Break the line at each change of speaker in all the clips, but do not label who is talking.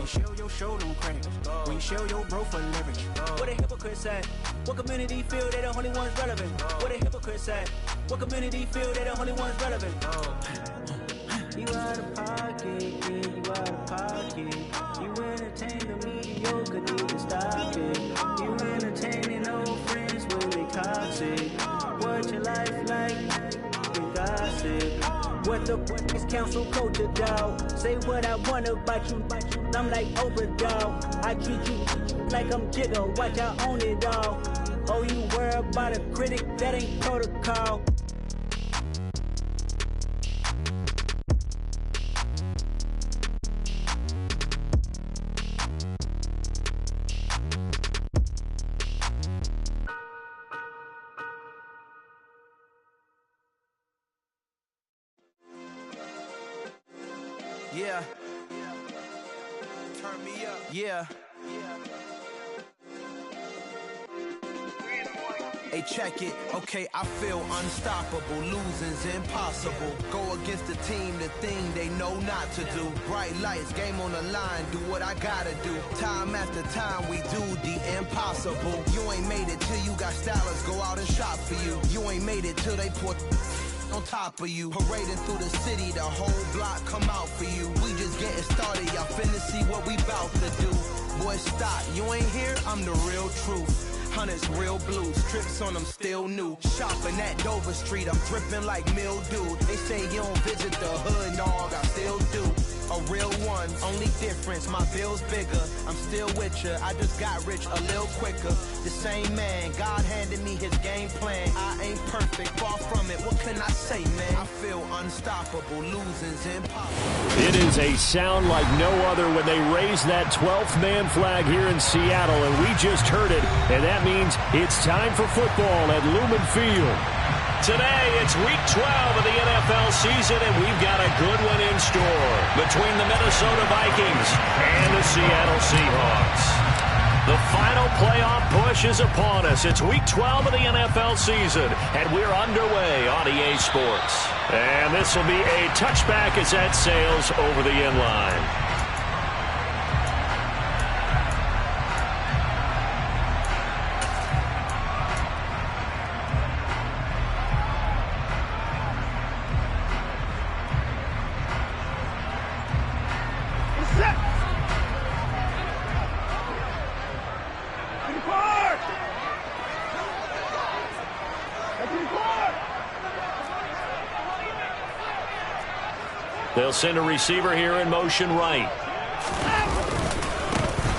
Show your show don't crack. When you show your bro for leverage. What a hypocrite say. What community feel they the only ones relevant? What a hypocrite say. What community feel they the only ones relevant? You out of pocket, yeah, you out of pocket. You entertain the mediocre, need to stop it. You entertaining old friends when they toxic. What your life like? You gossip. What the fuck is council culture, dog? Say what I want about you. I'm like Oprah, dog. I treat you like I'm Jigga. Watch I own it, dog. Oh, you worry about a critic? That ain't protocol.
Yeah. Turn me up. Yeah. Hey, check it. Okay, I feel unstoppable. Losing's impossible. Go against the team, the thing they know not to do. Bright lights, game on the line. Do what I gotta do. Time after time, we do the impossible. You ain't made it till you got stylists go out and shop for you. You ain't made it till they put on top of you. Parading through the city, the whole block come out for you. We just getting started, y'all finna see what we bout to do. Boy, stop, you ain't here, I'm the real truth. Hunters, real blues, trips on them still new. Shopping at Dover Street, I'm dripping like mildew. They say you don't visit the hood, dog, I still do. A real one, only difference, my bill's bigger. I'm still with ya, I just got rich a little quicker. The same man, God handed me his game plan. I ain't perfect, far from it, what can I say, man? I feel unstoppable, losing's impossible.
It is a sound like no other when they raise that 12th man flag here in Seattle, and we just heard it, and that means it's time for football at Lumen Field. Today, it's Week 12 of the NFL season, and we've got a good one in store between the Minnesota Vikings and the Seattle Seahawks. The final playoff push is upon us. It's Week 12 of the NFL season, and we're underway on EA Sports. And this will be a touchback as that sails over the inline. They'll send a receiver here in motion right.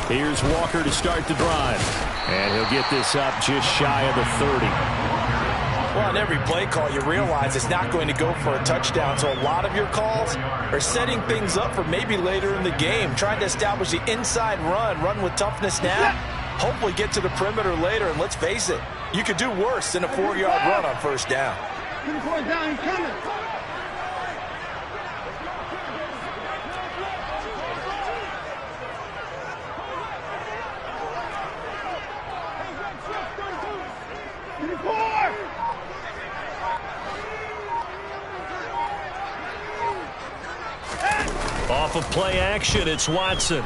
Here's Walker to start the drive. And he'll get this up just shy of the 30.
Well, on every play call, you realize it's not going to go for a touchdown. So a lot of your calls are setting things up for maybe later in the game, trying to establish the inside run with toughness now, hopefully get to the perimeter later. And let's face it, you could do worse than a 4-yard run on first down.
Down, he's coming.
Off of play action, it's Watson.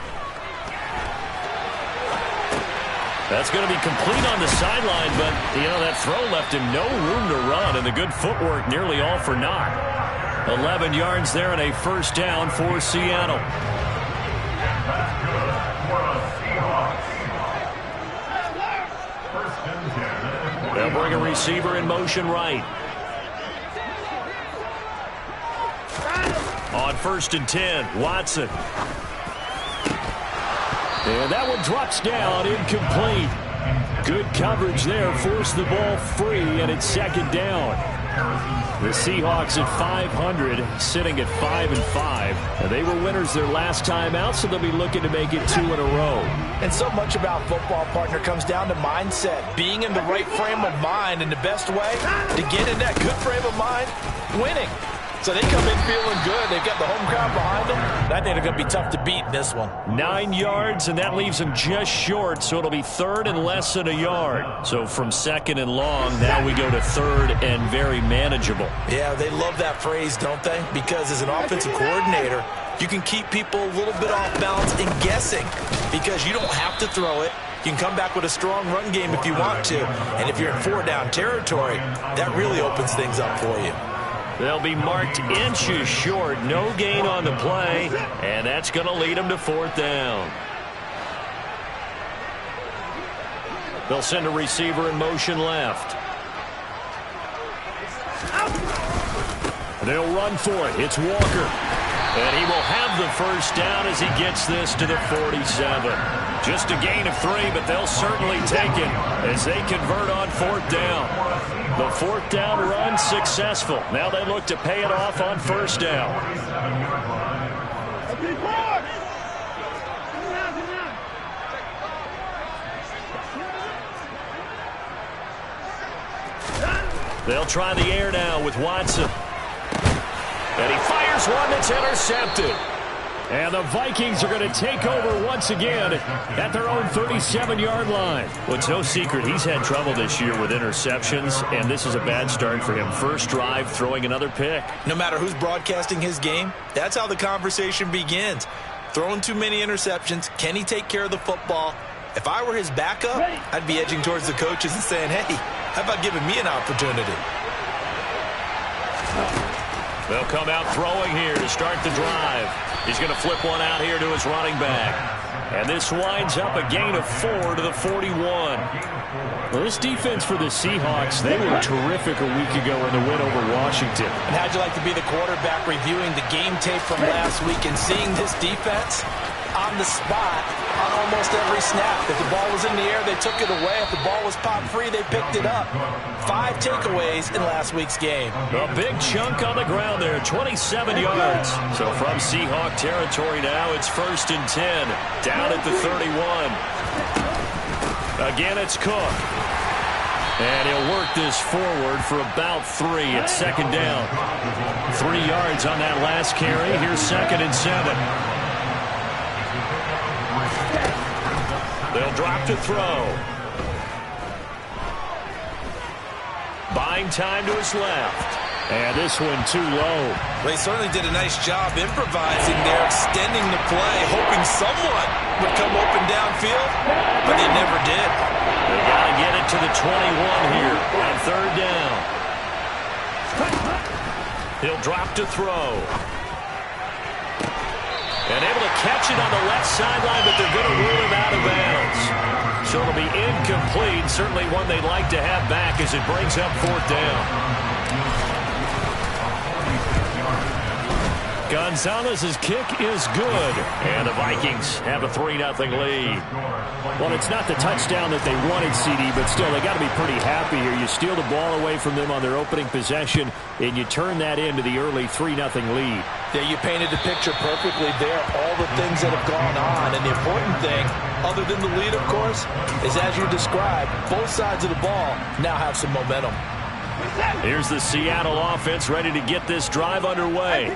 That's going to be complete on the sideline, but, you know, that throw left him no room to run, and the good footwork nearly all for naught. 11 yards there and a first down for Seattle. They'll bring a receiver in motion right. On 1st and 10, Watson. And that one drops down, incomplete. Good coverage there, forced the ball free, and it's 2nd down. The Seahawks at 500, sitting at 5-5. And they were winners their last time out, so they'll be looking to make it 2 in a row.
And so much about football, partner, comes down to mindset. Being in the right frame of mind, and the best way to get in that good frame of mind, winning. So they come in feeling good. They've got the home crowd behind them. I think they're going to be tough to beat in this one.
9 yards, and that leaves them just short, so it'll be third and less than a yard. So from second and long, now we go to third and very manageable.
Yeah, they love that phrase, don't they? Because as an offensive coordinator, you can keep people a little bit off balance and guessing because you don't have to throw it. You can come back with a strong run game if you want to. And if you're in 4-down territory, that really opens things up for you.
They'll be marked inches short. No gain on the play, and that's going to lead them to fourth down. They'll send a receiver in motion left. They'll run for it. It's Walker. And he will have the first down as he gets this to the 47. Just a gain of 3, but they'll certainly take it as they convert on fourth down. The fourth down run successful. Now they look to pay it off on first down. They'll try the air now with Watson. And he fires one that's intercepted. And the Vikings are going to take over once again at their own 37-yard line. Well, it's no secret he's had trouble this year with interceptions, and this is a bad start for him. First drive, throwing another pick.
No matter who's broadcasting his game, that's how the conversation begins. Throwing too many interceptions, can he take care of the football? If I were his backup, I'd be edging towards the coaches and saying, hey, how about giving me an opportunity?
They'll come out throwing here to start the drive. He's going to flip one out here to his running back. And this winds up a gain of 4 to the 41. Well, this defense for the Seahawks, they were terrific a week ago in the win over Washington.
And how'd you like to be the quarterback reviewing the game tape from last week and seeing this defense on the spot on almost every snap? If the ball was in the air, they took it away. If the ball was popped free, they picked it up. 5 takeaways in last week's game.
A big chunk on the ground there, 27 yards. So from Seahawk territory now, it's 1st and 10, down at the 31. Again, it's Cook. And he'll work this forward for about 3 at second down. 3 yards on that last carry. Here's 2nd and 7. They'll drop to throw. Buying time to his left. And this one too low.
They certainly did a nice job improvising there, extending the play, hoping someone would come open downfield, but they never did.
They got to get it to the 21 here on 3rd down. He'll drop to throw. And able to catch it on the left sideline, but they're going to rule him out of bounds. So it'll be incomplete. Certainly one they'd like to have back as it brings up 4th down. Gonzalez's kick is good. And the Vikings have a 3-0 lead. Well, it's not the touchdown that they wanted, CD, but still, they got to be pretty happy here. You steal the ball away from them on their opening possession, and you turn that into the early 3-0 lead.
Yeah, you painted the picture perfectly there. All the things that have gone on. And the important thing, other than the lead, of course, is as you described, both sides of the ball now have some momentum.
Here's the Seattle offense ready to get this drive underway.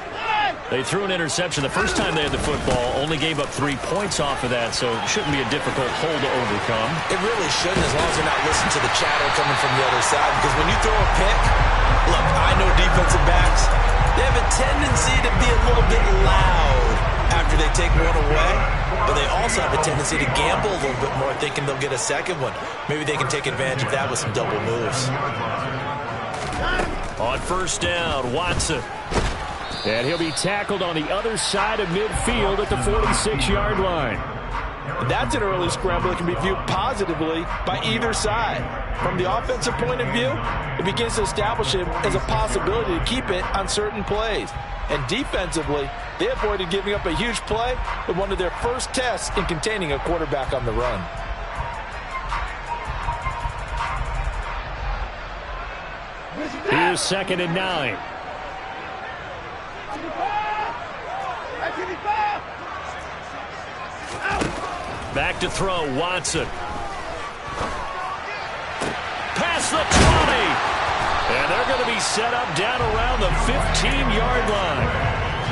They threw an interception the first time they had the football, only gave up 3 points off of that, so it shouldn't be a difficult hole to overcome.
It really shouldn't, as long as they're not listening to the chatter coming from the other side, because when you throw a pick, look, I know defensive backs, they have a tendency to be a little bit loud after they take one away, but they also have a tendency to gamble a little bit more, thinking they'll get a second one. Maybe they can take advantage of that with some double moves.
On 1st down, Watson. And he'll be tackled on the other side of midfield at the 46-yard line.
That's an early scramble that can be viewed positively by either side. From the offensive point of view, it begins to establish him as a possibility to keep it on certain plays. And defensively, they avoided giving up a huge play with one of their first tests in containing a quarterback on the run.
Here's 2nd and 9. Back to throw, Watson. Past the 20. And they're going to be set up down around the 15-yard line.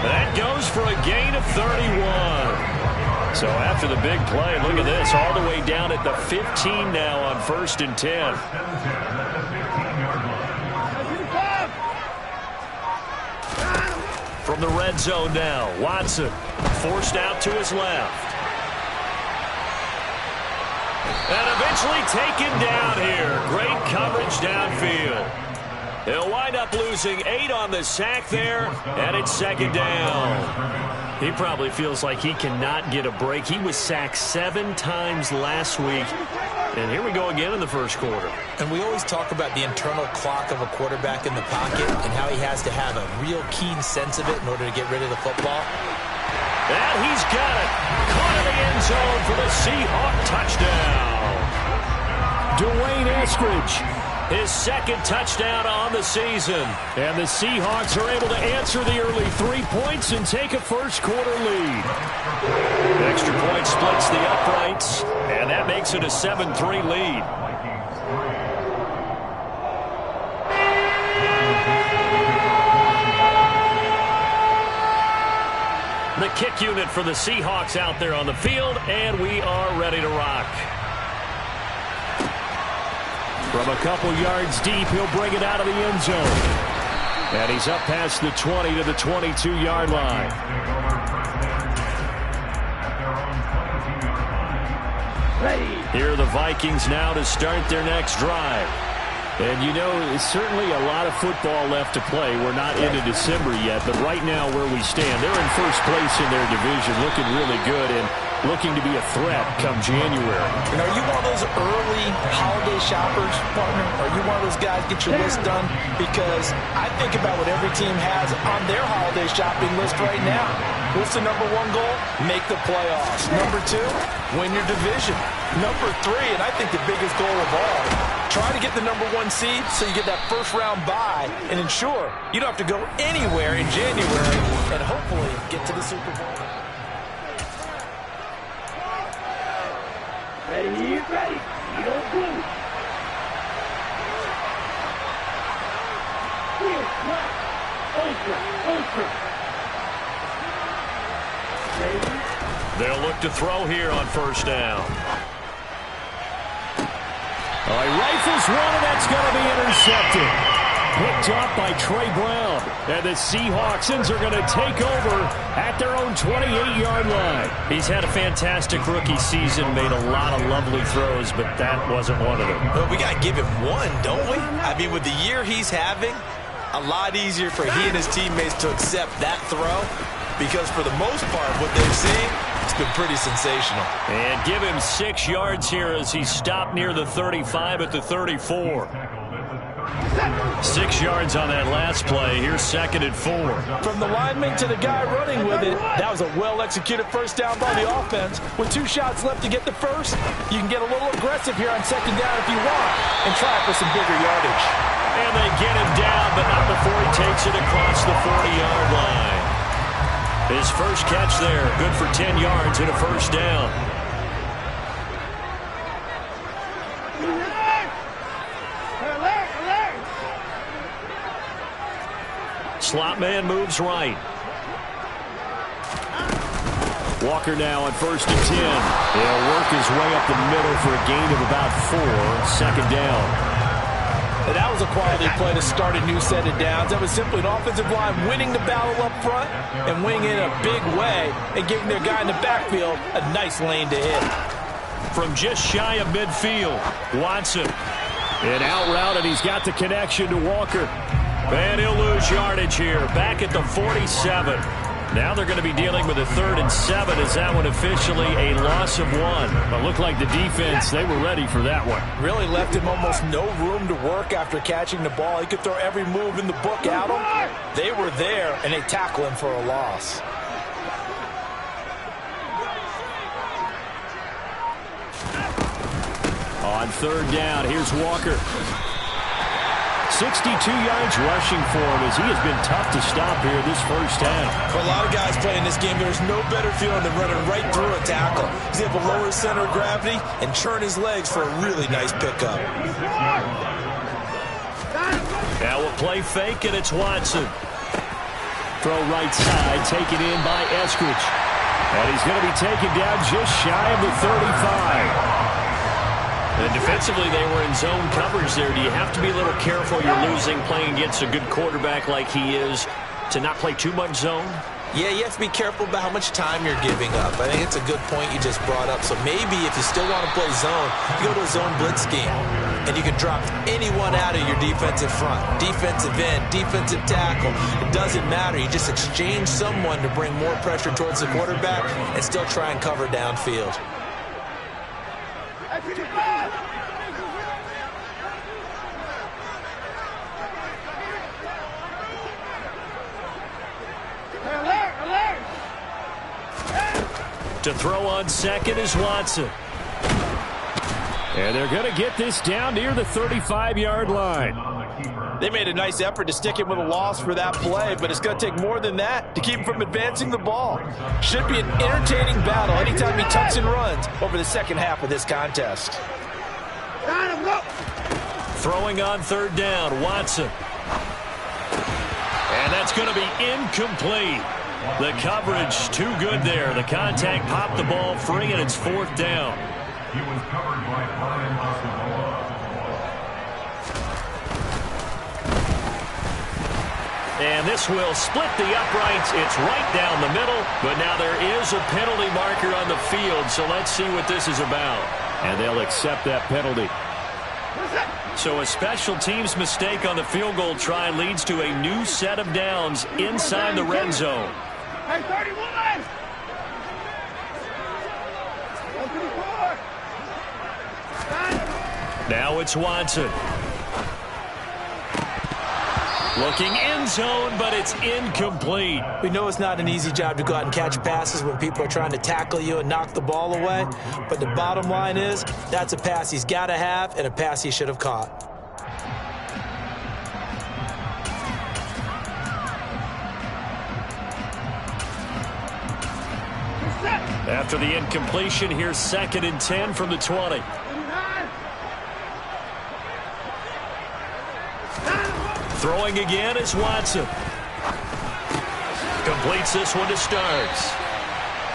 That goes for a gain of 31. So after the big play, look at this, all the way down at the 15 now on 1st and 10. From the red zone now, Watson forced out to his left. And eventually taken down here. Great coverage downfield. He'll wind up losing 8 on the sack there, and it's 2nd down. He probably feels like he cannot get a break. He was sacked 7 times last week. And here we go again in the first quarter.
And we always talk about the internal clock of a quarterback in the pocket and how he has to have a real keen sense of it in order to get rid of the football.
And he's got it. Caught in the end zone for the Seahawk touchdown. Dwayne Eskridge, his 2nd touchdown on the season. And the Seahawks are able to answer the early 3 points and take a first quarter lead. Extra point splits the uprights, and that makes it a 7-3 lead. The kick unit for the Seahawks out there on the field, and we are ready to rock. From a couple yards deep, he'll bring it out of the end zone. And he's up past the 20 to the 22-yard line. Here are the Vikings now to start their next drive. And, you know, it's certainly a lot of football left to play. We're not into December yet, but right now where we stand, they're in first place in their division, looking really good and looking to be a threat come January.
And are you one of those early holiday shoppers, partner? Are you one of those guys get your list done? Because I think about what every team has on their holiday shopping list right now. What's the number 1 goal? Make the playoffs. Number 2, win your division. Number 3, and I think the biggest goal of all, try to get the number 1 seed so you get that first-round bye and ensure you don't have to go anywhere in January and hopefully get to the Super Bowl.
Ready, ready. You don't lose. Here, ultra.
They'll look to throw here on 1st down. Oh, he rifles one, and that's going to be intercepted. Picked up by Trey Brown. And the Seahawksans are going to take over at their own 28-yard line. He's had a fantastic rookie season, made a lot of lovely throws, but that wasn't one of them.
Well, we got to give him one, don't we? I mean, with the year he's having, a lot easier for he and his teammates to accept that throw because for the most part, what they've seen, it's been pretty sensational.
And give him 6 yards here as he stopped near the 35 at the 34. 6 yards on that last play. Here's 2nd and 4.
From the lineman to the guy running with it, that was a well-executed first down by the offense. With 2 shots left to get the first, you can get a little aggressive here on 2nd down if you want and try for some bigger yardage.
And they get him down, but not before he takes it across the 40-yard line. His first catch there, good for 10 yards and a first down. Slot man moves right. Walker now on 1st and 10. He'll work his way up the middle for a gain of about 4. 2nd down.
And that was a quality play to start a new set of downs. That was simply an offensive line winning the battle up front and winning it in a big way and giving their guy in the backfield a nice lane to hit.
From just shy of midfield, Watson. An out route, and he's got the connection to Walker. And he'll lose yardage here, back at the 47. Now they're going to be dealing with a 3rd and 7. Is that one officially a loss of 1? But looked like the defense, they were ready for that one.
Really left him almost no room to work after catching the ball. He could throw every move in the book at him. They were there, and they tackle him for a loss.
On 3rd down, here's Walker. 62 yards rushing for him as he has been tough to stop here this first half.
For a lot of guys playing this game, there's no better feeling than running right through a tackle. He's able to lower his center of gravity and churn his legs for a really nice pickup.
Now a play fake, and it's Watson. Throw right side, taken in by Eskridge. And he's going to be taken down just shy of the 35. And defensively, they were in zone coverage there. Do you have to be a little careful? You're losing playing against a good quarterback like he is to not play too much zone?
Yeah, you have to be careful about how much time you're giving up. I think it's a good point you just brought up. So maybe if you still want to play zone, you go to a zone blitz scheme. And you can drop anyone out of your defensive front. Defensive end, defensive tackle. It doesn't matter. You just exchange someone to bring more pressure towards the quarterback and still try and cover downfield.
To throw on second is Watson. And they're going to get this down near the 35-yard line.
They made a nice effort to stick him with a loss for that play, but it's going to take more than that to keep him from advancing the ball. Should be an entertaining battle anytime he tucks and runs over the second half of this contest.
Throwing on third down, Watson. And that's going to be incomplete. The coverage too good there. The contact popped the ball free, and it's fourth down.
He was covered by Brian Oswald.
And this will split the uprights. It's right down the middle, but now there is a penalty marker on the field, so let's see what this is about. And they'll accept that penalty. So a special teams mistake on the field goal try leads to a new set of downs inside the red zone.
Hey, 31!
Now it's Watson. Looking end zone, but it's incomplete.
We know it's not an easy job to go out and catch passes when people are trying to tackle you and knock the ball away. But the bottom line is, that's a pass he's got to have and a pass he should have caught.
After the incompletion, here's 2nd and 10 from the 20. Throwing again is Watson. Completes this one to Starks.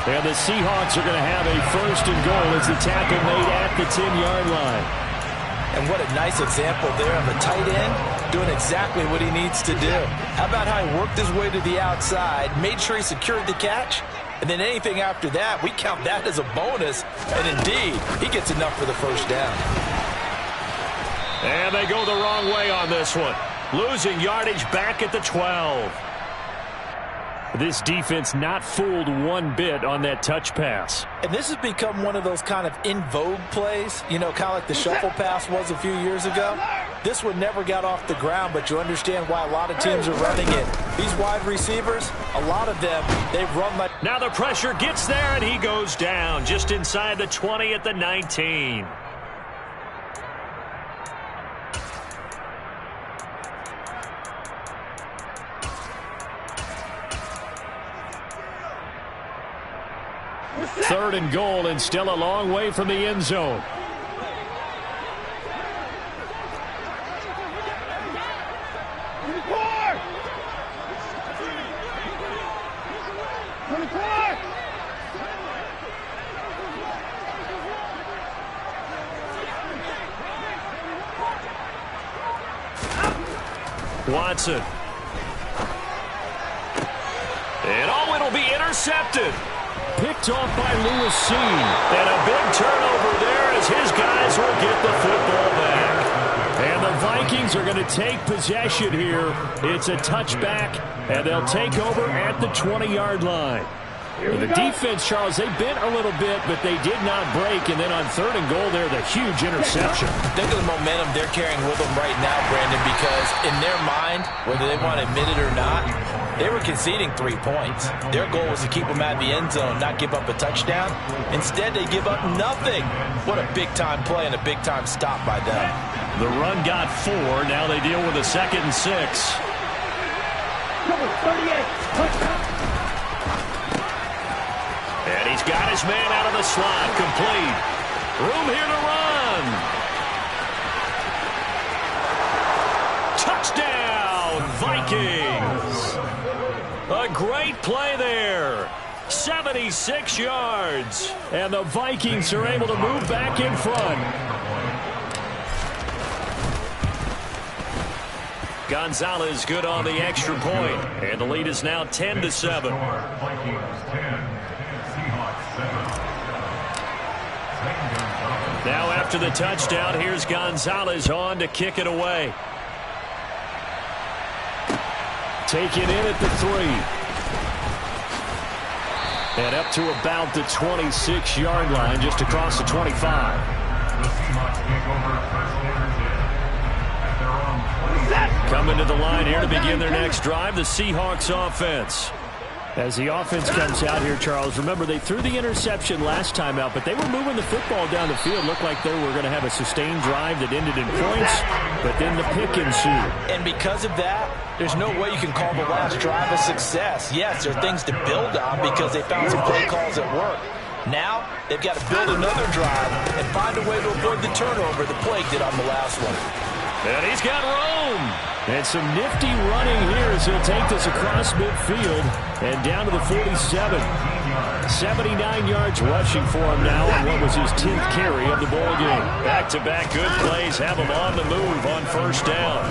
And the Seahawks are going to have a 1st and goal as the tackle made at the 10-yard line.
And what a nice example there of a tight end doing exactly what he needs to do. How about how he worked his way to the outside, made sure he secured the catch, and then anything after that, we count that as a bonus. And indeed, he gets enough for the first down.
And they go the wrong way on this one. Losing yardage back at the 12. This defense not fooled one bit on that touch pass.
And this has become one of those kind of in vogue plays, you know, kind of like the shuffle pass was a few years ago. This one never got off the ground, but you understand why a lot of teams are running it. These wide receivers, a lot of them, they've run like...
Now the pressure gets there, and he goes down just inside the 20 at the 19. Third and goal, and still a long way from the end zone. Watson. And oh, it'll be intercepted. Picked off by Lewis Cine. And a big turnover there as his guys will get the football back. And the Vikings are going to take possession here. It's a touchback, and they'll take over at the 20-yard line. The defense, Charles, they bent a little bit, but they did not break. And then on third and goal there, the huge interception.
Think of the momentum they're carrying with them right now, Brandon, because in their mind, whether they want to admit it or not, they were conceding 3 points. Their goal was to keep them out of the end zone, not give up a touchdown. Instead, they give up nothing. What a big-time play and a big-time stop by them.
The run got 4. Now they deal with a 2nd and 6.
Number 38, touchdown.
And he's got his man out of the slot. Complete. Room here to run. Touchdown. Vikings. A great play there. 76 yards. And the Vikings are able to move back in front. Gonzalez good on the extra point. And the lead is now 10-7. Now after the touchdown, here's Gonzalez on to kick it away. Taken in at the 3. And up to about the 26-yard line, just across the 25. Coming to the line here to begin their next drive, the Seahawks offense. As the offense comes out here, Charles, remember they threw the interception last time out, but they were moving the football down the field. Looked like they were going to have a sustained drive that ended in points, but then the pick ensued.
And because of that, there's no way you can call the last drive a success. Yes, there are things to build on because they found some play calls at work. Now, they've got to build another drive and find a way to avoid the turnover the plague did on the last one.
And he's got room. And some nifty running here as he'll take this across midfield and down to the 47. 79 yards rushing for him now on what was his 10th carry of the ball game. Back-to-back good plays have him on the move on first down.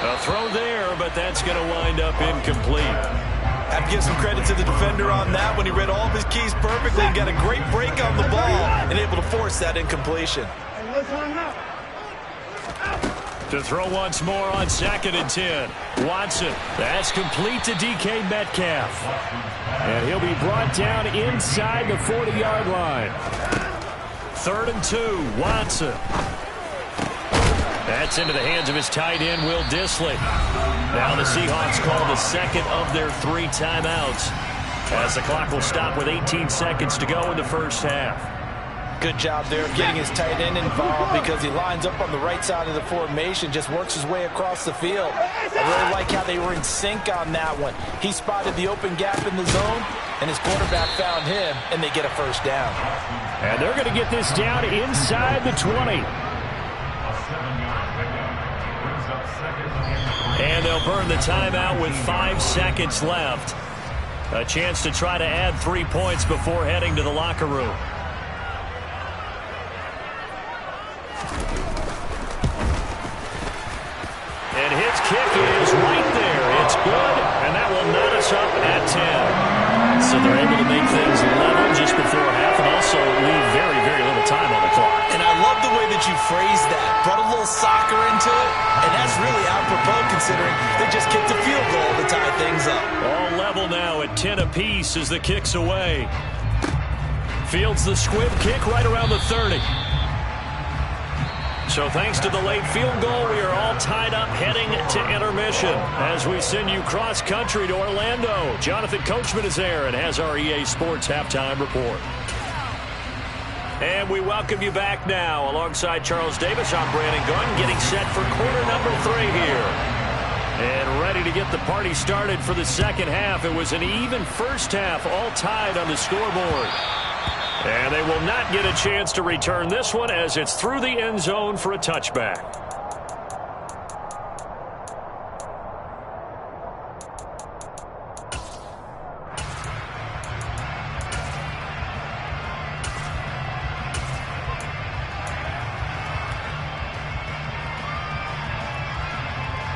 A throw there, but that's going to wind up incomplete.
I have to give some credit to the defender on that when he read all of his keys perfectly and got a great break on the ball and able to force that incompletion.
To throw once more on 2nd and 10. Watson. That's complete to DK Metcalf. And he'll be brought down inside the 40-yard line. 3rd and 2. Watson. That's into the hands of his tight end, Will Dissly. Now the Seahawks call the second of their 3 timeouts, as the clock will stop with 18 seconds to go in the first half.
Good job there of getting his tight end involved because he lines up on the right side of the formation, just works his way across the field. I really like how they were in sync on that one. He spotted the open gap in the zone, and his quarterback found him, and they get a first down.
And they're going to get this down inside the 20. And they'll burn the timeout with 5 seconds left. A chance to try to add 3 points before heading to the locker room. And his kick is right there. It's good, and that will knot us up at 10. So they're able to make things level just before half and also leave very, very little time on the clock.
And I love the way that you phrased that. Brought a little soccer into it, and that's really apropos considering they just kicked a field goal to tie things up.
All level now at 10 apiece as the kick's away. Fields the squib kick right around the 30. So thanks to the late field goal, we are all tied up heading to intermission as we send you cross-country to Orlando. Jonathan Coachman is there and has our EA Sports halftime report. And we welcome you back now. Alongside Charles Davis, I'm Brandon Gunn, getting set for quarter number 3 here. And ready to get the party started for the second half. It was an even first half, all tied on the scoreboard. And they will not get a chance to return this one as it's through the end zone for a touchback.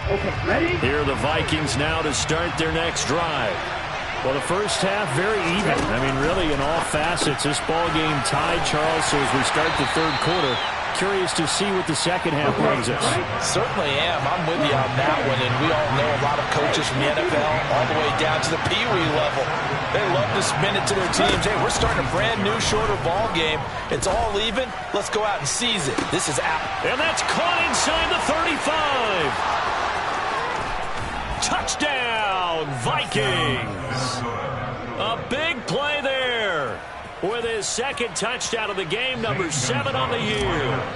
Okay, ready?
Here are the Vikings now to start their next drive. Well, the first half, very even. I mean, really, in all facets, this ball game tied, Charles. So as we start the third quarter, curious to see what the second half brings us.
Certainly am. I'm with you on that one. And we all know a lot of coaches from the NFL all the way down to the Pee Wee level. They love to spin it to their teams. Hey, we're starting a brand new, shorter ball game. It's all even. Let's go out and seize it. This is Apple.
And that's caught inside the 35. Touchdown, Vikings. A big play there with his second touchdown of the game, number 7 on the year.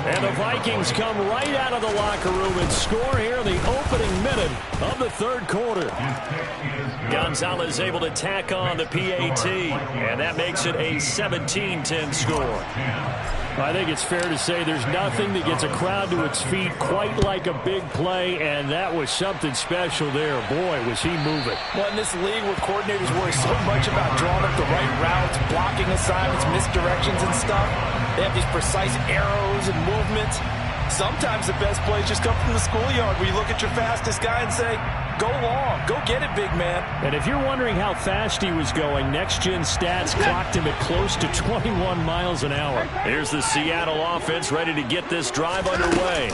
And the Vikings come right out of the locker room and score here in the opening minute of the third quarter. Gonzalez able to tack on the PAT, and that makes it a 17-10 score. I think it's fair to say there's nothing that gets a crowd to its feet quite like a big play, and that was something special there. Boy, was he moving.
Well, in this league where coordinators worry so much about drawing up the right routes, blocking assignments, misdirections and stuff, they have these precise arrows and movements. Sometimes the best plays just come from the schoolyard where you look at your fastest guy and say, go long, go get it, big man.
And if you're wondering how fast he was going, Next Gen Stats clocked him at close to 21 miles an hour. Here's the Seattle offense ready to get this drive underway.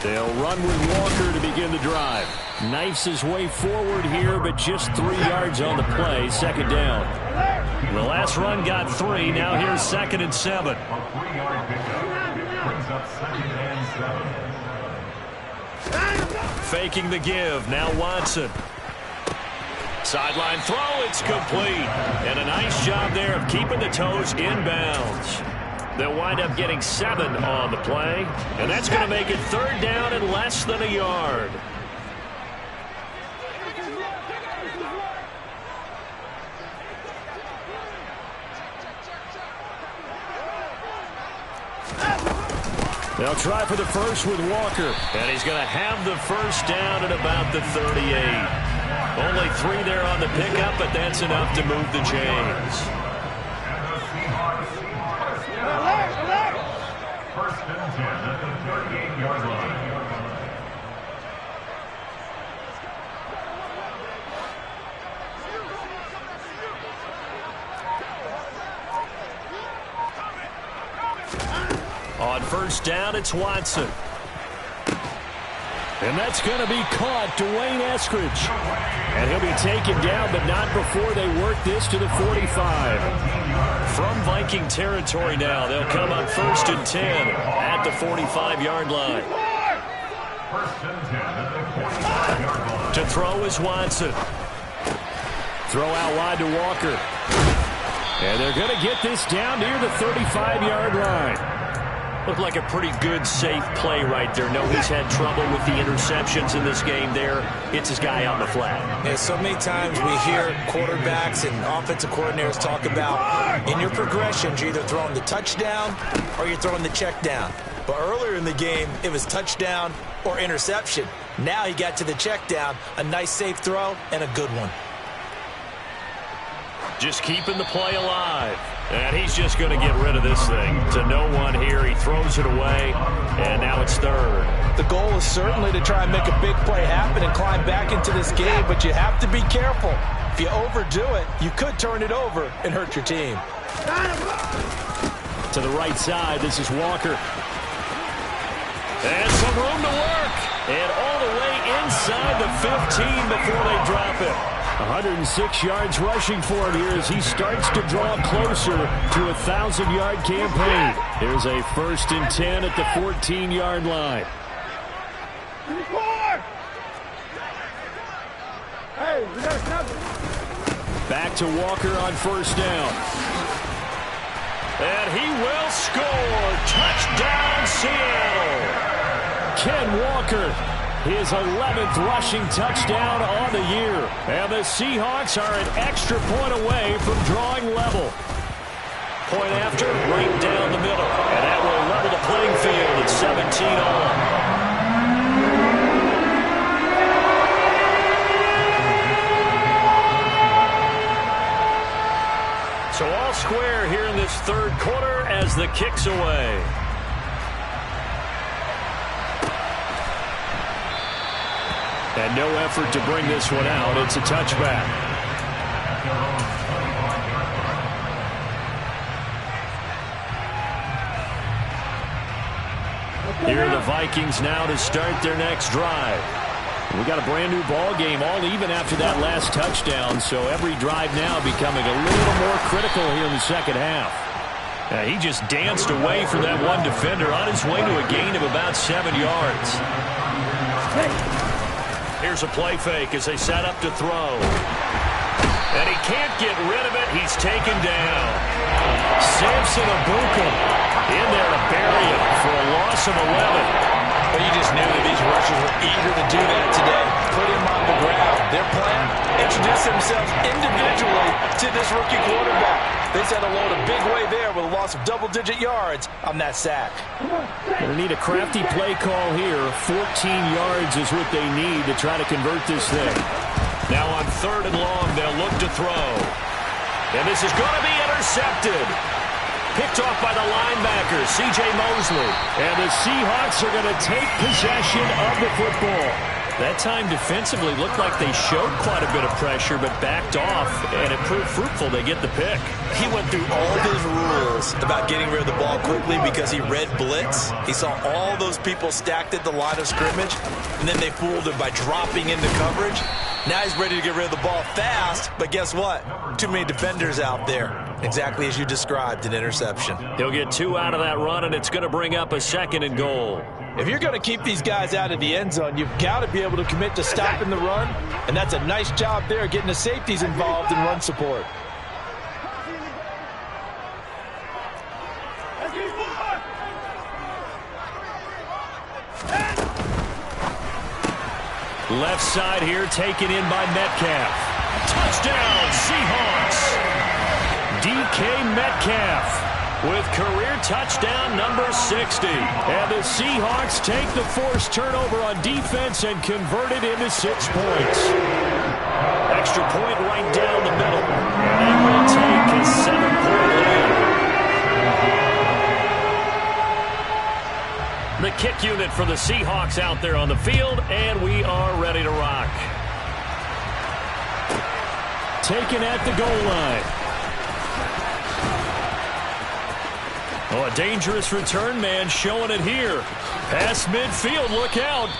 They'll run with Walker to begin the drive. Knifes his way forward here, but just 3 yards on the play, second down. The last run got 3, now here's 2nd and 7.
A 3-yard pickup brings up 2nd and 7.
Faking the give, now Watson. Sideline throw, it's complete. And a nice job there of keeping the toes inbounds. They'll wind up getting 7 on the play, and that's going to make it 3rd down and less than a yard. They'll try for the first with Walker, and he's going to have the first down at about the 38. Only 3 there on the pickup, but that's enough to move the chains.
First and 10 at the 38-yard line.
On first down, it's Watson. And that's going to be caught, Dwayne Eskridge. And he'll be taken down, but not before they work this to the 45. From Viking territory now, they'll come up 1st and 10 at the 45-yard line.
First and 10 at the 45-yard line.
To throw is Watson. Throw out wide to Walker. And they're going to get this down near the 35-yard line. Looked like a pretty good, safe play right there. No, he's had trouble with the interceptions in this game there. Hits his guy on the flat.
Yeah, so many times we hear quarterbacks and offensive coordinators talk about in your progressions, you're either throwing the touchdown or you're throwing the check down. But earlier in the game, it was touchdown or interception. Now he got to the check down, a nice safe throw, and a good one.
Just keeping the play alive. And he's just going to get rid of this thing. To no one here. He throws it away, and now it's 3rd.
The goal is certainly to try and make a big play happen and climb back into this game, but you have to be careful. If you overdo it, you could turn it over and hurt your team.
To the right side, this is Walker. And some room to work. And all the way inside the 15 before they drop it. 106 yards rushing for him here as he starts to draw closer to a 1,000-yard campaign. There's a 1st and 10 at the 14-yard line. Back to Walker on first down. And he will score. Touchdown, Seattle. Ken Walker, his 11th rushing touchdown on the year. And the Seahawks are an extra point away from drawing level. Point after, right down the middle. And that will level the playing field at 17 all. So all square here in this 3rd quarter as the kick's away. And no effort to bring this one out. It's a touchback. Here are the Vikings now to start their next drive. We got a brand new ball game, all even after that last touchdown, so every drive now becoming a little more critical here in the second half. He just danced away from that one defender on his way to a gain of about 7 yards. Here's a play fake as they set up to throw. And he can't get rid of it. He's taken down. Samson Abuka in there to bury him for a loss of 11.
But you just knew that these rushers were eager to do that today. Put him on the ground. Their plan, introduce themselves individually to this rookie quarterback. They set a load a big way there with a loss of double-digit yards on that sack.
Going to need a crafty play call here. 14 yards is what they need to try to convert this thing. Now on 3rd and long, they'll look to throw. And this is going to be intercepted. Picked off by the linebacker, C.J. Mosley. And the Seahawks are going to take possession of the football. That time defensively looked like they showed quite a bit of pressure but backed off, and it proved fruitful. They get the pick.
He went through all of his rules about getting rid of the ball quickly because he read blitz. He saw all those people stacked at the line of scrimmage, and then they fooled him by dropping into coverage. Now he's ready to get rid of the ball fast, but guess what? Too many defenders out there. Exactly as you described, an interception.
He'll get 2 out of that run, and it's going to bring up a 2nd and goal.
If you're going to keep these guys out of the end zone, you've got to be able to commit to stopping the run, and that's a nice job there getting the safeties involved in run support.
Left side here taken in by Metcalf. Touchdown, Seahawks. DK Metcalf with career touchdown number 60. And the Seahawks take the forced turnover on defense and convert it into 6 points. Extra point right down the middle. And they will take a 7-point lead. The kick unit for the Seahawks out there on the field, and we are ready to rock. Taken at the goal line. Oh, a dangerous return man showing it here. Past midfield, look out.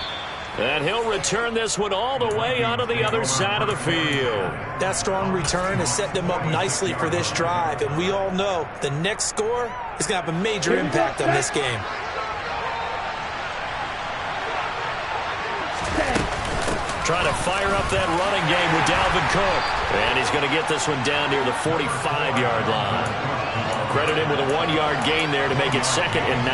And he'll return this one all the way onto the other side of the field.
That strong return has set them up nicely for this drive, and we all know the next score is going to have a major impact on this game.
Trying to fire up that running game with Dalvin Cook. And he's going to get this one down near the 45-yard line. Credit him with a 1-yard gain there to make it 2nd and 9.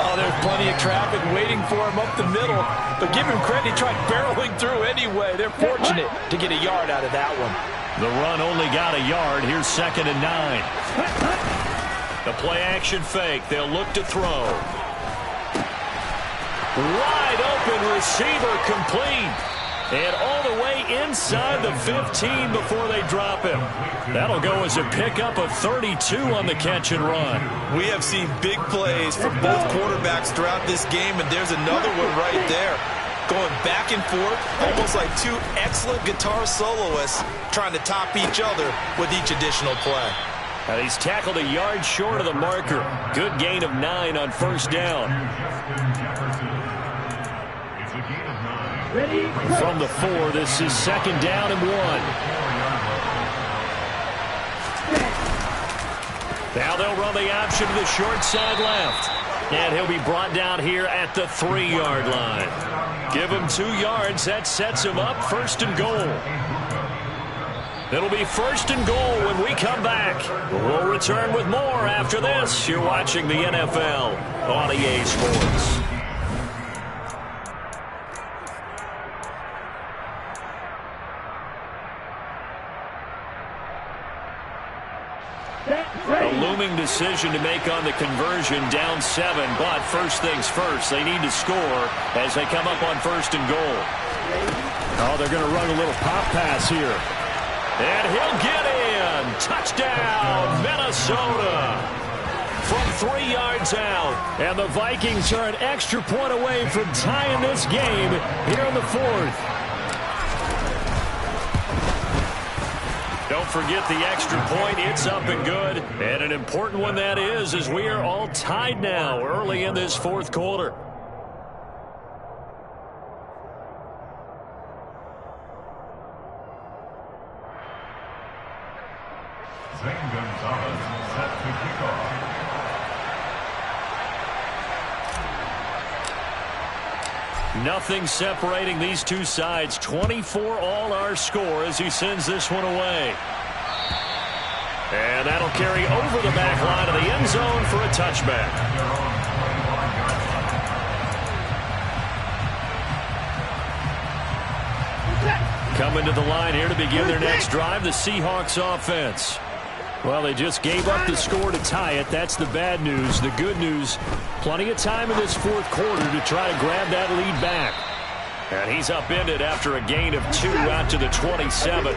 Oh, there's plenty of traffic waiting for him up the middle. But give him credit, he tried barreling through anyway. They're fortunate to get a yard out of that one.
The run only got a yard. Here's 2nd and 9. The play-action fake. They'll look to throw. Wide open receiver complete. And all the way inside the 15 before they drop him. That'll go as a pickup of 32 on the catch and run.
We have seen big plays from both quarterbacks throughout this game, and there's another one right there. Going back and forth, almost like 2 excellent guitar soloists trying to top each other with each additional play.
Now he's tackled a yard short of the marker. Good gain of 9 on 1st down. From the 4, this is 2nd down and 1. Now they'll run the option to the short side left. And he'll be brought down here at the 3-yard line. Give him 2 yards. That sets him up 1st and goal. It'll be 1st and goal when we come back. We'll return with more after this. You're watching the NFL on EA Sports. A looming decision to make on the conversion, down 7, but first things first, they need to score as they come up on 1st and goal. Oh, they're going to run a little pop pass here. And he'll get in. Touchdown, Minnesota. From 3 yards out. And the Vikings are an extra point away from tying this game here in the 4th. Don't forget the extra point. It's up and good. And an important one that is, as we are all tied now early in this 4th quarter.
Zane Gonzalez set to kick off.
Nothing separating these two sides. 24 all our score as he sends this one away. And that'll carry over the back line of the end zone for a touchback. Coming to the line here to begin their next drive, the Seahawks offense. Well, they just gave up the score to tie it. That's the bad news. The good news, plenty of time in this fourth quarter to try to grab that lead back. And he's upended after a gain of 2 out to the 27.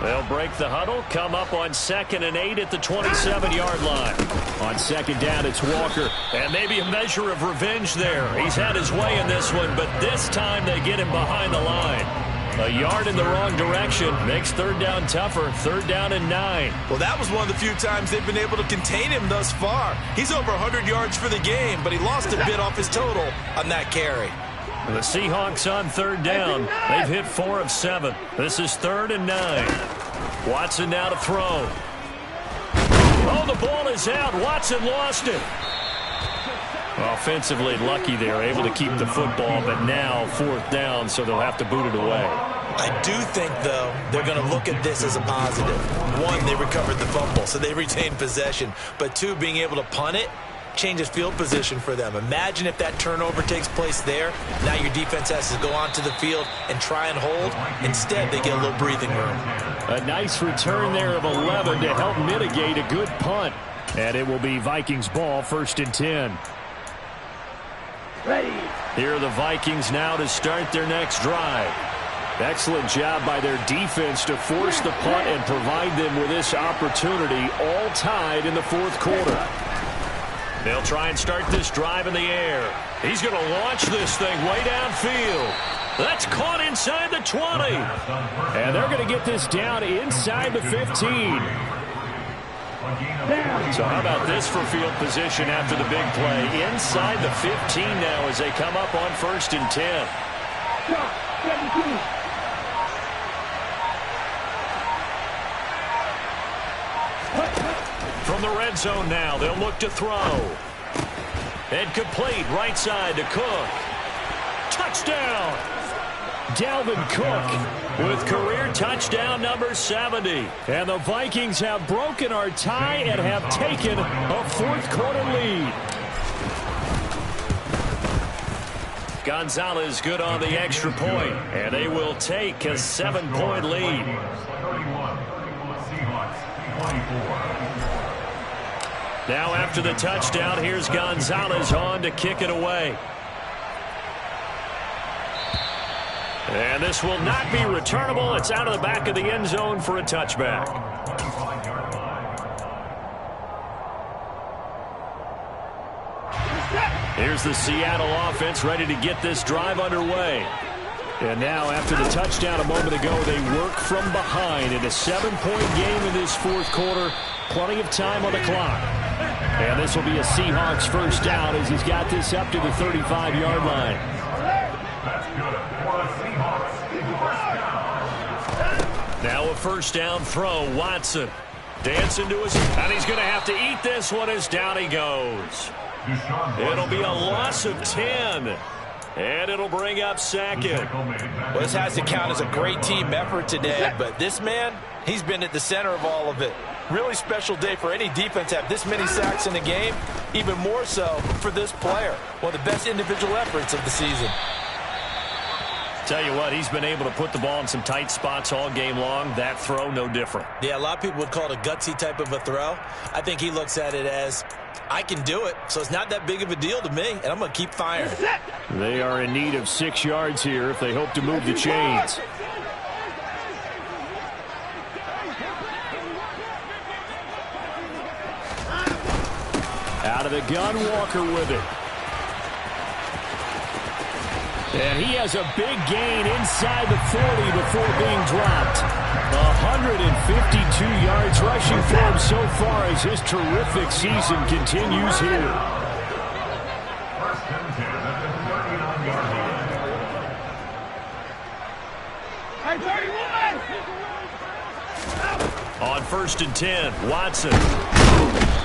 They'll break the huddle, come up on 2nd and 8 at the 27-yard line. On 2nd down, it's Walker. And maybe a measure of revenge there. He's had his way in this one, but this time they get him behind the line. A yard in the wrong direction makes 3rd down tougher. 3rd down and 9.
Well, that was one of the few times they've been able to contain him thus far. He's over 100 yards for the game, but he lost a bit off his total on that carry.
The Seahawks on 3rd down. They've hit 4 of 7. This is 3rd and 9. Watson now to throw. Oh, the ball is out. Watson lost it. Offensively lucky they're able to keep the football, but now 4th down, so they'll have to boot it away.
I do think, though, they're going to look at this as a positive. 1, they recovered the fumble, so they retained possession. But 2, being able to punt it changes field position for them. Imagine if that turnover takes place there. Now your defense has to go onto the field and try and hold. Instead, they get a little breathing room.
A nice return there of 11 to help mitigate a good punt. And it will be Vikings ball, 1st and 10.
Ready.
Here are the Vikings now to start their next drive. Excellent job by their defense to force the punt and provide them with this opportunity, all tied in the 4th quarter. They'll try and start this drive in the air. He's going to launch this thing way downfield. That's caught inside the 20. And they're going to get this down inside the 15. So how about this for field position after the big play? Inside the 15 now as they come up on 1st and 10. From the red zone now, they'll look to throw. And complete right side to Cook. Touchdown! Dalvin Cook with career touchdown number 70. And the Vikings have broken our tie and have taken a 4th quarter lead. Gonzalez good on the extra point, and they will take a 7-point lead.
31, Seahawks 24.
Now after the touchdown, here's Gonzalez on to kick it away. And this will not be returnable. It's out of the back of the end zone for a touchback. Here's the Seattle offense ready to get this drive underway. And now after the touchdown a moment ago, they work from behind in a 7-point game in this 4th quarter. Plenty of time on the clock. And this will be a Seahawks 1st down as he's got this up to the 35-yard line.
That's good for the Seahawks.
Now a 1st down throw. Watson dancing to his, and he's going to have to eat this one as down he goes. It'll be a loss of 10. And it'll bring up 2nd.
Well, this has to count as a great team effort today, but this man, he's been at the center of all of it. Really special day for any defense to have this many sacks in a game, even more so for this player. One of the best individual efforts of the season.
Tell you what, he's been able to put the ball in some tight spots all game long. That throw, no different.
Yeah, a lot of people would call it a gutsy type of a throw. I think he looks at it as, I can do it, so it's not that big of a deal to me, and I'm going to keep firing.
They are in need of 6 yards here if they hope to move the chains. Out of the gun, Walker with it. And he has a big gain inside the 40 before being dropped. 152 yards rushing for him so far as his terrific season continues here.
1st and 10 at the 39-yard line.
On 1st and 10, Watson.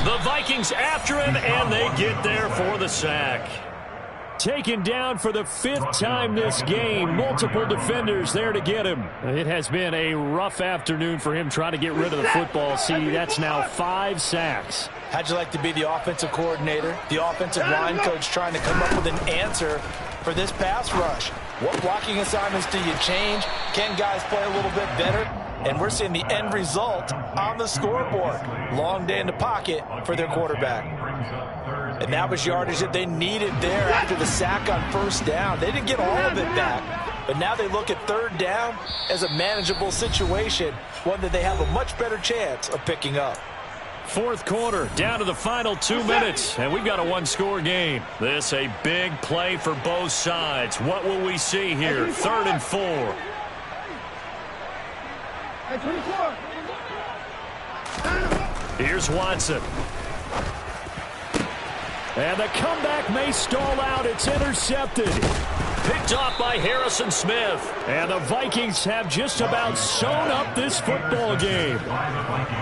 The Vikings after him, and they get there for the sack. Taken down for the 5th time this game. Multiple defenders there to get him. It has been a rough afternoon for him trying to get rid of the football. See, that's now 5 sacks.
How'd you like to be the offensive coordinator, the offensive line coach trying to come up with an answer for this pass rush? What blocking assignments do you change? Can guys play a little bit better? And we're seeing the end result on the scoreboard. Long day in the pocket for their quarterback. And that was yardage that they needed there after the sack on first down. They didn't get all of it back, but now they look at third down as a manageable situation, one that they have a much better chance of picking up.
Fourth quarter, down to the final 2 minutes, and we've got a one-score game. This a big play for both sides. What will we see here? 3rd and 4. Here's Watson. And the comeback may stall out. It's intercepted. Picked off by Harrison Smith. And the Vikings have just about sewn up this football game.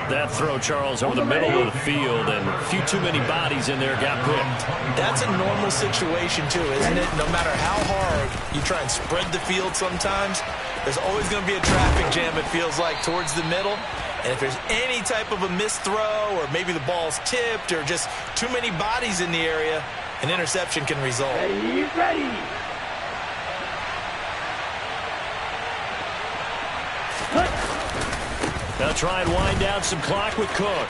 That throw, Charles, over the middle of the field, and a few too many bodies in there got picked.
That's a normal situation, too, isn't it? No matter how hard you try and spread the field sometimes, there's always going to be a traffic jam, it feels like, towards the middle. And if there's any type of a missed throw, or maybe the ball's tipped, or just too many bodies in the area, an interception can result.
Ready.
They'll try and wind down some clock with Cook.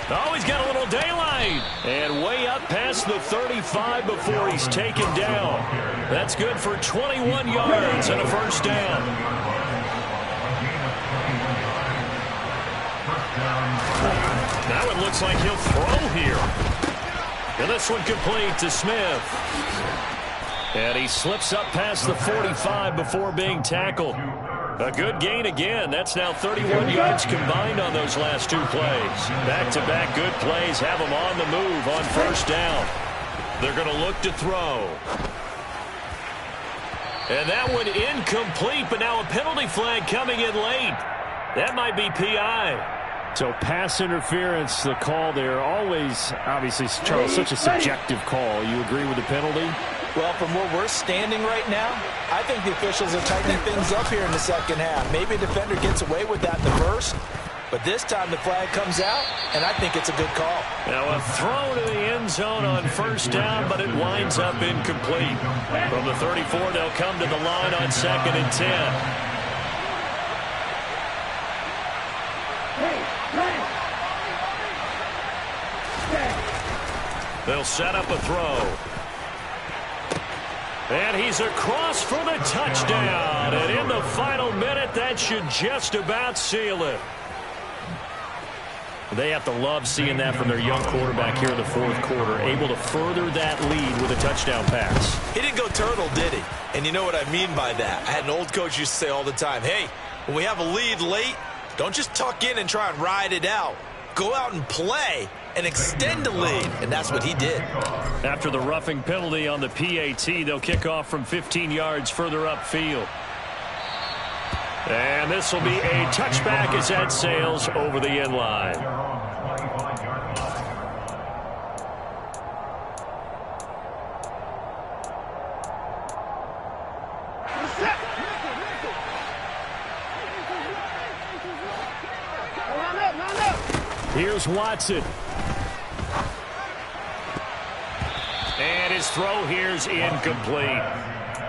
Oh, he's got a little daylight. And way up past the 35 before he's taken down. That's good for 21 yards and a first down. Now it looks like he'll throw here. And this one complete to Smith. And he slips up past the 45 before being tackled. A good gain again. That's now 31 yards combined on those last two plays. Back-to-back good plays have them on the move on first down. They're going to look to throw. And that one incomplete, but now a penalty flag coming in late. That might be PI. So pass interference, the call there, always, obviously, Charles, such a subjective call. You agree with the penalty?
Well, from where we're standing right now, I think the officials are tightening things up here in the second half. Maybe a defender gets away with that in the first, but this time the flag comes out, and I think it's a good call.
Now a throw to the end zone on first down, but it winds up incomplete. From the 34, they'll come to the line on 2nd and 10. They'll set up a throw. And he's across for the touchdown. And in the final minute, that should just about seal it. They have to love seeing that from their young quarterback here in the fourth quarter, able to further that lead with a touchdown pass.
He didn't go turtle, did he? And you know what I mean by that. I had an old coach used to say all the time, hey, when we have a lead late, don't just tuck in and try and ride it out. Go out and play and extend the lead, and that's what he did.
After the roughing penalty on the PAT, they'll kick off from 15 yards further upfield. And this will be a touchback as that sails over the end line. Here's Watson. And his throw here's incomplete.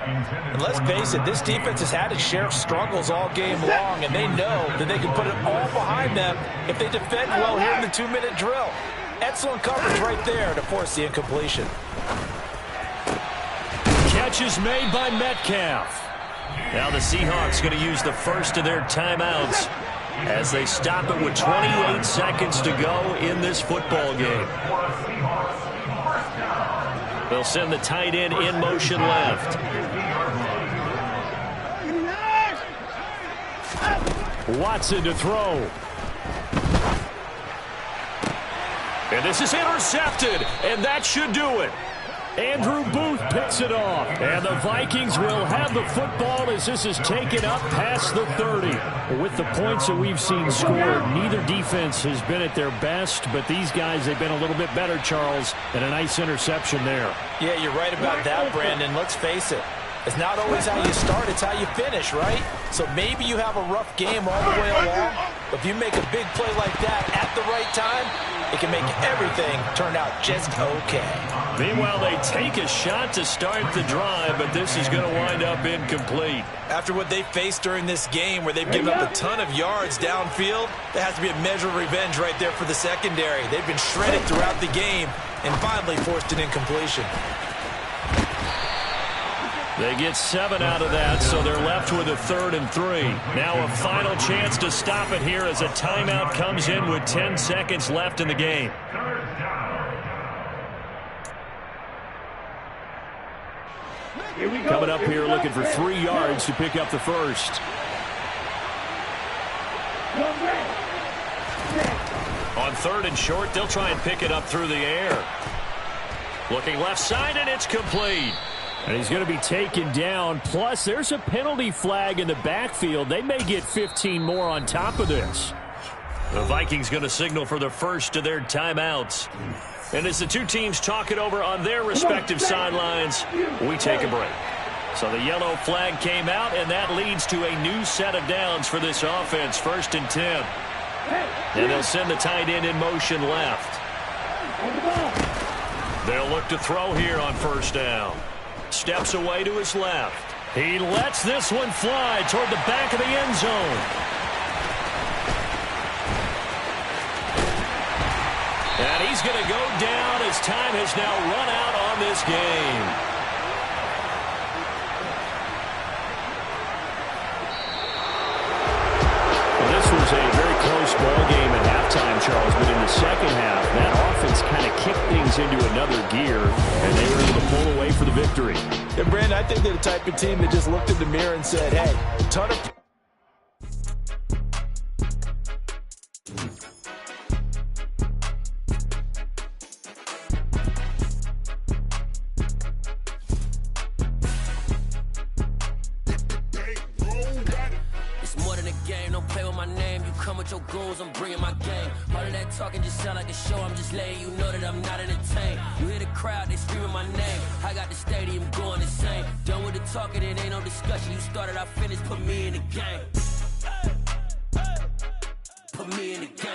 And let's face it, this defense has had its share of struggles all game long, and they know that they can put it all behind them if they defend well here in the 2-minute drill. Excellent coverage right there to force the incompletion.
Catch is made by Metcalf. Now the Seahawks going to use the first of their timeouts as they stop it with 28 seconds to go in this football game. They'll send the tight end in motion left. Watson to throw. And this is intercepted, and that should do it. Andrew Booth picks it off. And the Vikings will have the football as this is taken up past the 30. With the points that we've seen scored, neither defense has been at their best, but these guys, they've been a little bit better, Charles, and a nice interception there.
Yeah, you're right about that, Brandon. Let's face it. It's not always how you start, it's how you finish, right? So maybe you have a rough game all the way along, but if you make a big play like that at at the right time, it can make everything turn out just okay.
Meanwhile, they take a shot to start the drive, but this is going to wind up incomplete.
After what they faced during this game where they've given up a ton of yards downfield, there has to be a measure of revenge right there for the secondary. They've been shredded throughout the game and finally forced an incompletion.
They get 7 out of that, so they're left with a 3rd and 3. Now a final chance to stop it here as a timeout comes in with 10 seconds left in the game. Coming up here looking for 3 yards to pick up the first. On 3rd and short, they'll try and pick it up through the air. Looking left side, and it's complete. And he's going to be taken down. Plus, there's a penalty flag in the backfield. They may get 15 more on top of this. The Vikings going to signal for the first of their timeouts. And as the two teams talk it over on their respective sidelines, we take a break. So the yellow flag came out, and that leads to a new set of downs for this offense, 1st and 10. And they'll send the tight end in motion left. They'll look to throw here on 1st down. Steps away to his left. He lets this one fly toward the back of the end zone. And he's going to go down as time has now run out on this game. Well, this was a very close ball game at halftime, Charles, but in the second half, that offense kind of kicked things into another gear, and they were able to pull away for the victory.
And Brandon, I think they're the type of team that just looked in the mirror and said, hey, ton of...
Your goals, I'm bringing my game. All of that talking just sound like a show. I'm just letting you know that I'm not entertained. You hear the crowd, they screaming my name. I got the stadium going insane. Done with the talking, it ain't no discussion. You started, I finished, put me in the game. Put me in the game.